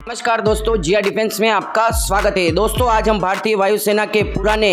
नमस्कार दोस्तों, जिया डिफेंस में आपका स्वागत है। दोस्तों आज हम भारतीय वायुसेना के पुराने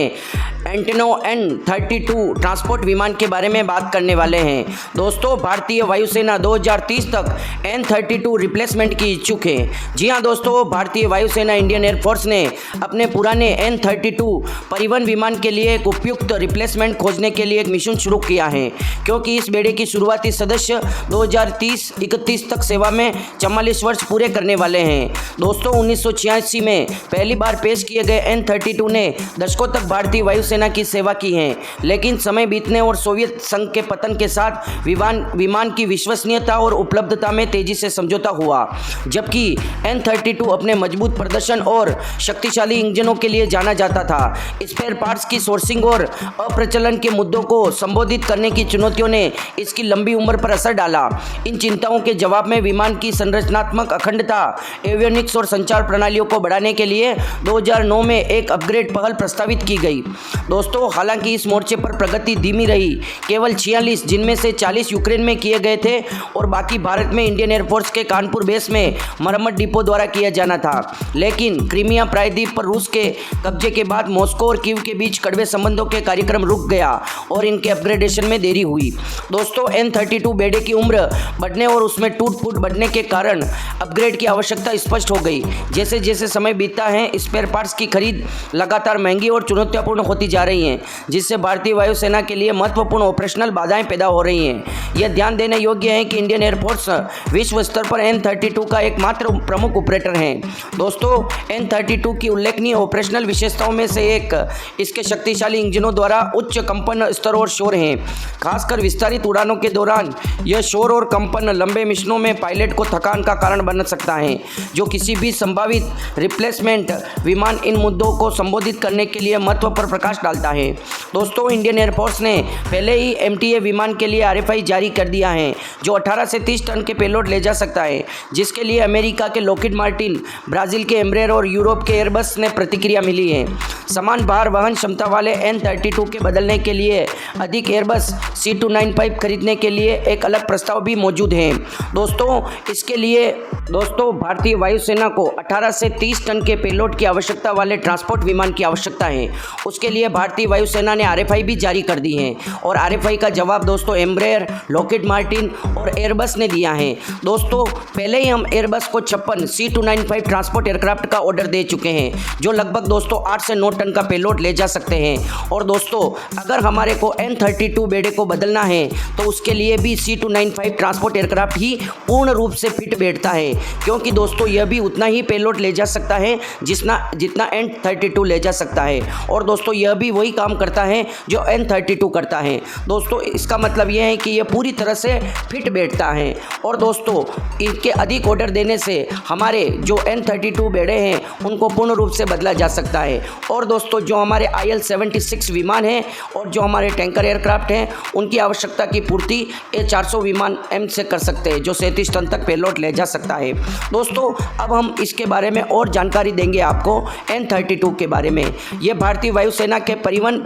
एंटेनोव N-32 ट्रांसपोर्ट विमान के बारे में बात करने वाले हैं। दोस्तों भारतीय वायुसेना 2030 तक N-32 रिप्लेसमेंट की इच्छुक है। जी हाँ दोस्तों, भारतीय वायुसेना इंडियन एयरफोर्स ने अपने पुराने N-32 परिवहन विमान के लिए एक उपयुक्त रिप्लेसमेंट खोजने के लिए एक मिशन शुरू किया है, क्योंकि इस बेड़े की शुरुआती सदस्य 2030-31 तक सेवा में 44 वर्ष पूरे करने वाले हैं। दोस्तों 1986 में पहली बार पेश किए गए N-32 ने दशकों तक भारतीय वायुसेना की सेवा की है, लेकिन समय बीतने और सोवियत संघ के पतन के साथ विमान की विश्वसनीयता और उपलब्धता में तेजी से समझौता हुआ। जबकि N-32 अपने मजबूत प्रदर्शन और शक्तिशाली इंजनों के लिए जाना जाता था, स्पेयर पार्ट्स की सोर्सिंग और अप्रचलन के मुद्दों को संबोधित करने की चुनौतियों ने इसकी लंबी उम्र पर असर डाला। इन चिंताओं के जवाब में विमान की संरचनात्मक अखंडता, एवियोनिक्स और संचार प्रणालियों को बढ़ाने के लिए 2009 में एक अपग्रेड पहल प्रस्तावित की गई। दोस्तों हालांकि इस मोर्चे पर प्रगति धीमी रही। केवल 46 जिनमें से 40 यूक्रेन में किए गए थे और बाकी भारत में इंडियन एयरफोर्स के कानपुर बेस में मरम्मत डिपो द्वारा किया जाना था। लेकिन क्रीमिया प्रायद्वीप पर रूस के कब्जे के बाद मॉस्को और कीव के बीच कड़वे संबंधों के कार्यक्रम रुक गया और इनके अपग्रेडेशन में देरी हुई। दोस्तों N-32 बेड़े की उम्र बढ़ने और उसमें टूट फूट बढ़ने के कारण अपग्रेड की आवश्यकता स्पष्ट हो गई। जैसे जैसे समय बीतता है, स्पेयर पार्ट्स की खरीद लगातार महंगी और चुनौतियापूर्ण होती जा रही हैं, जिससे भारतीय वायुसेना के लिए महत्वपूर्ण ऑपरेशनल बाधाएं पैदा हो रही हैं। यह ध्यान देने योग्य है कि इंडियन एयरफोर्स विश्व स्तर पर N-32 का एकमात्र प्रमुख ऑपरेटर है। दोस्तों N-32 की उल्लेखनीय ऑपरेशनल विशेषताओं में से एक इसके शक्तिशाली इंजनों द्वारा उच्च कंपन स्तर और शोर हैं। खासकर विस्तारित उड़ानों के दौरान यह शोर और कंपन लंबे मिशनों में पायलट को थकान का कारण बन सकता है, जो किसी भी संभावित रिप्लेसमेंट विमान इन मुद्दों को संबोधित करने के लिए महत्व पर प्रकाश डालता है। दोस्तों इंडियन एयरफोर्स ने पहले ही MTA विमान के लिए RFI जारी कर दिया है, जो 18 से 30 टन के पेलोड ले जा सकता है, जिसके लिए अमेरिका के लॉकहीड मार्टिन, ब्राजील के एम्ब्रेयर और यूरोप के एयरबस ने प्रतिक्रिया मिली है। समान भार वहन क्षमता वाले N-32 के बदलने के लिए अधिक एयरबस C295 खरीदने के लिए एक अलग प्रस्ताव भी मौजूद है। दोस्तों इसके लिए भारतीय वायुसेना को 18 से 30 टन के पेलोड की आवश्यकता वाले ट्रांसपोर्ट विमान की आवश्यकता है। उसके लिए भारतीय वायुसेना ने RFI भी जारी कर दी है और RFI का जवाब दोस्तों एम्ब्रेयर, लॉकहीड मार्टिन और एयरबस ने दिया है। दोस्तों पहले ही हम एयरबस को 56 C295 ट्रांसपोर्ट एयरक्राफ्ट का ऑर्डर दे चुके हैं, जो लगभग दोस्तों 8 से 9 टन का पेलोड ले जा सकते हैं। और दोस्तों अगर हमारे को N-32 बेड़े को बदलना है तो उसके लिए भी C295 ट्रांसपोर्ट एयरक्राफ्ट ही पूर्ण रूप से फिट बैठता है, क्योंकि दोस्तों यह भी उतना ही पेलोड ले जा सकता है जितना N-32 ले जा सकता है। और दोस्तों यह भी वही काम करता है जो N-32 करता है। दोस्तों इसका मतलब यह है कि यह पूरी तरह से फिट बैठता है। और दोस्तों इनके अधिक ऑर्डर देने से हमारे जो N-32 बेड़े हैं उनको पूर्ण रूप से बदला जा सकता है। और दोस्तों जो हमारे IL-76 विमान हैं और जो हमारे टैंकर एयरक्राफ्ट हैं, उनकी आवश्यकता की पूर्ति A400 विमान M से कर सकते हैं, जो 37 टन तक पेलोड ले जा सकता है। दोस्तों अब हम इसके बारे में और जानकारी देंगे आपको N-32 के बारे में। यह भारतीय वायुसेना के परिवहन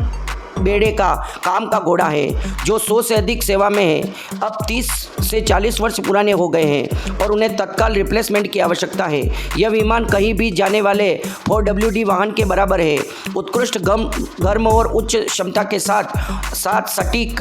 बेड़े का काम का घोड़ा है, जो 100 से अधिक सेवा में है। अब 30 से 40 वर्ष पुराने हो गए हैं और उन्हें तत्काल रिप्लेसमेंट की आवश्यकता है। यह विमान कहीं भी जाने वाले 4WD वाहन के बराबर है। उत्कृष्ट गर्म और उच्च क्षमता के साथ सटीक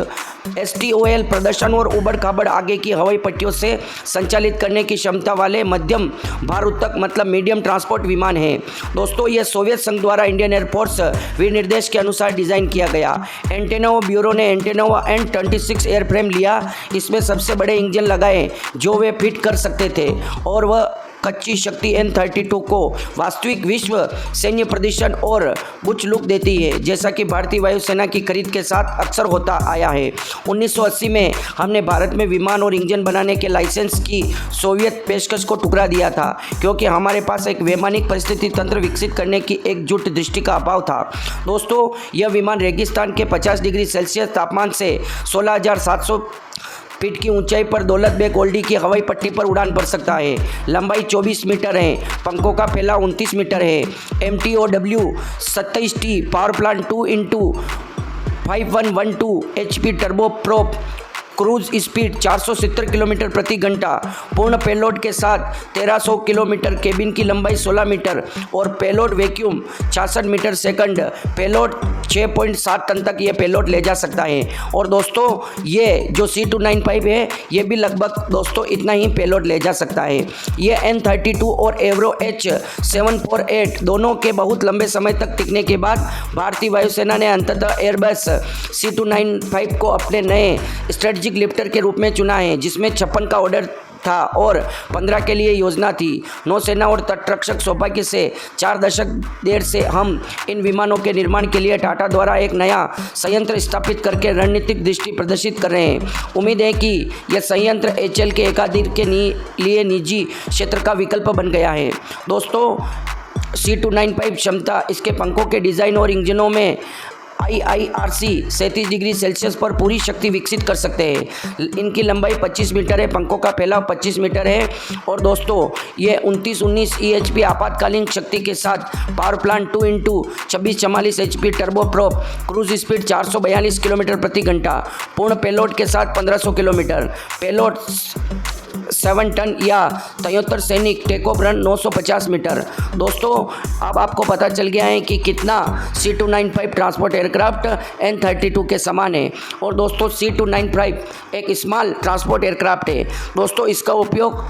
STOL प्रदर्शन और उबड़ खाबड़ आगे की हवाई पट्टियों से संचालित करने की क्षमता वाले मध्यम भारोत्तक मतलब मीडियम ट्रांसपोर्ट विमान है। दोस्तों यह सोवियत संघ द्वारा इंडियन एयरफोर्स विनिर्देश के अनुसार डिज़ाइन किया गया। एंटेनोव ब्यूरो ने एंटेनोव N-26 एयरफ्रेम लिया। इसमें सबसे बड़े इंजन लगाए जो वे फिट कर सकते थे, और वह कच्ची शक्ति N-32 को वास्तविक विश्व सैन्य प्रदर्शन और उच्च लुक देती है, जैसा कि भारतीय वायुसेना की खरीद के साथ अक्सर होता आया है। 1980 में हमने भारत में विमान और इंजन बनाने के लाइसेंस की सोवियत पेशकश को ठुकरा दिया था, क्योंकि हमारे पास एक वैमानिक परिस्थिति तंत्र विकसित करने की एकजुट दृष्टि का अभाव था। दोस्तों यह विमान रेगिस्तान के 50 डिग्री सेल्सियस तापमान से 16,700 फीट की ऊंचाई पर दौलत बेग ओल्डी की हवाई पट्टी पर उड़ान भर सकता है। लंबाई 24 मीटर है, पंखों का फैलाव 29 मीटर है। MTOW 27T power plant 2x5112 HP turbo prop cruise speed 470 kilometre प्रति घंटा, पूर्ण पेलोड के साथ 1300 किलोमीटर, केबिन की लंबाई 16 मीटर और payload vacuum 66 metre second, payload 6.7 ton तक ये पेलोड ले जा सकता है। और दोस्तों ये जो C295 है ये भी लगभग दोस्तों इतना ही पेलोड ले जा सकता है। ये N32 और एवरो H748 दोनों के बहुत लंबे समय तक टिकने के बाद भारतीय वायुसेना ने अंततः एयरबस C295 को अपने नए स्ट्रेटजिक लिफ्टर के रूप में चुना है, जिसमें 56 का ऑर्डर था और 15 के लिए योजना थी। नौसेना और तटरक्षक सौभाग्य से 4 दशक देर से हम इन विमानों के निर्माण के लिए टाटा द्वारा एक नया संयंत्र स्थापित करके रणनीतिक दृष्टि प्रदर्शित कर रहे हैं। उम्मीद है कि यह संयंत्र HAL के एकाधिक के लिए निजी क्षेत्र का विकल्प बन गया है। दोस्तों C295 क्षमता इसके पंखों के डिज़ाइन और इंजनों में IIRC 37 डिग्री सेल्सियस पर पूरी शक्ति विकसित कर सकते हैं। इनकी लंबाई 25 मीटर है, पंखों का फैलाव 25 मीटर है और दोस्तों ये 29 EHP आपातकालीन शक्ति के साथ power plant 2x2644 HP turboprop, cruise speed 442 kilometre प्रति घंटा, पूर्ण पेलोड के साथ 1500 किलोमीटर, पेलोड 7 टन या 73 सैनिक, टेक ऑफ रन 950 मीटर। दोस्तों अब आपको पता चल गया है कि कितना C295 ट्रांसपोर्ट एयरक्राफ्ट N32 के समान है। और दोस्तों C295 एक स्मॉल ट्रांसपोर्ट एयरक्राफ्ट है। दोस्तों इसका उपयोग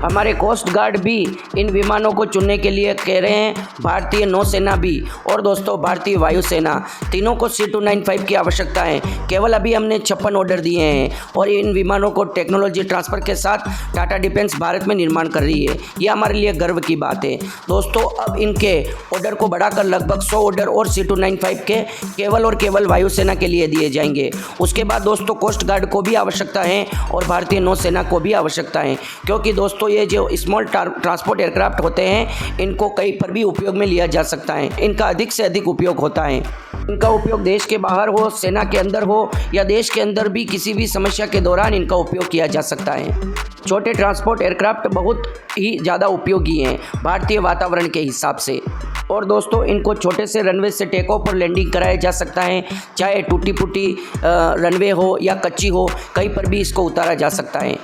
हमारे कोस्ट गार्ड भी इन विमानों को चुनने के लिए कह रहे हैं, भारतीय नौसेना भी और दोस्तों भारतीय वायुसेना, तीनों को C295 की आवश्यकता है। केवल अभी हमने 56 ऑर्डर दिए हैं और इन विमानों को टेक्नोलॉजी ट्रांसफ़र के साथ टाटा डिफेंस भारत में निर्माण कर रही है। यह हमारे लिए गर्व की बात है। दोस्तों अब इनके ऑर्डर को बढ़ाकर लगभग 100 ऑर्डर और C295 के केवल और केवल वायुसेना के लिए दिए जाएंगे। उसके बाद दोस्तों कोस्ट गार्ड को भी आवश्यकता है और भारतीय नौसेना को भी आवश्यकता है, क्योंकि दोस्तों ये जो स्मॉल ट्रांसपोर्ट एयरक्राफ्ट होते हैं इनको कहीं पर भी उपयोग में लिया जा सकता है। इनका अधिक से अधिक उपयोग होता है। इनका उपयोग देश के बाहर हो, सेना के अंदर हो या देश के अंदर भी किसी भी समस्या के दौरान इनका उपयोग किया जा सकता है। छोटे ट्रांसपोर्ट एयरक्राफ्ट बहुत ही ज़्यादा उपयोगी हैं भारतीय वातावरण के हिसाब से। और दोस्तों इनको छोटे से रनवे से टेक ऑफ और लैंडिंग कराया जा सकता है, चाहे टूटी फूटी रनवे हो या कच्ची हो, कहीं पर भी इसको उतारा जा सकता है।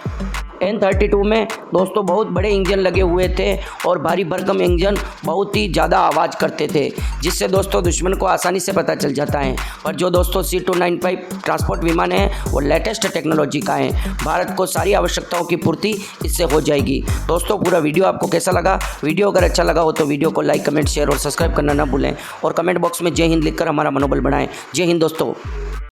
N32 में दोस्तों बहुत बड़े इंजन लगे हुए थे और भारी भरकम इंजन बहुत ही ज़्यादा आवाज़ करते थे, जिससे दोस्तों दुश्मन को आसानी से पता चल जाता है। पर जो दोस्तों C295 ट्रांसपोर्ट विमान है वो लेटेस्ट टेक्नोलॉजी का है। भारत को सारी आवश्यकताओं की पूर्ति इससे हो जाएगी। दोस्तों पूरा वीडियो आपको कैसा लगा? वीडियो अगर अच्छा लगा हो तो वीडियो को लाइक, कमेंट, शेयर और सब्सक्राइब करना ना भूलें और कमेंट बॉक्स में जय हिंद लिखकर हमारा मनोबल बढ़ाएं। जय हिंद दोस्तों।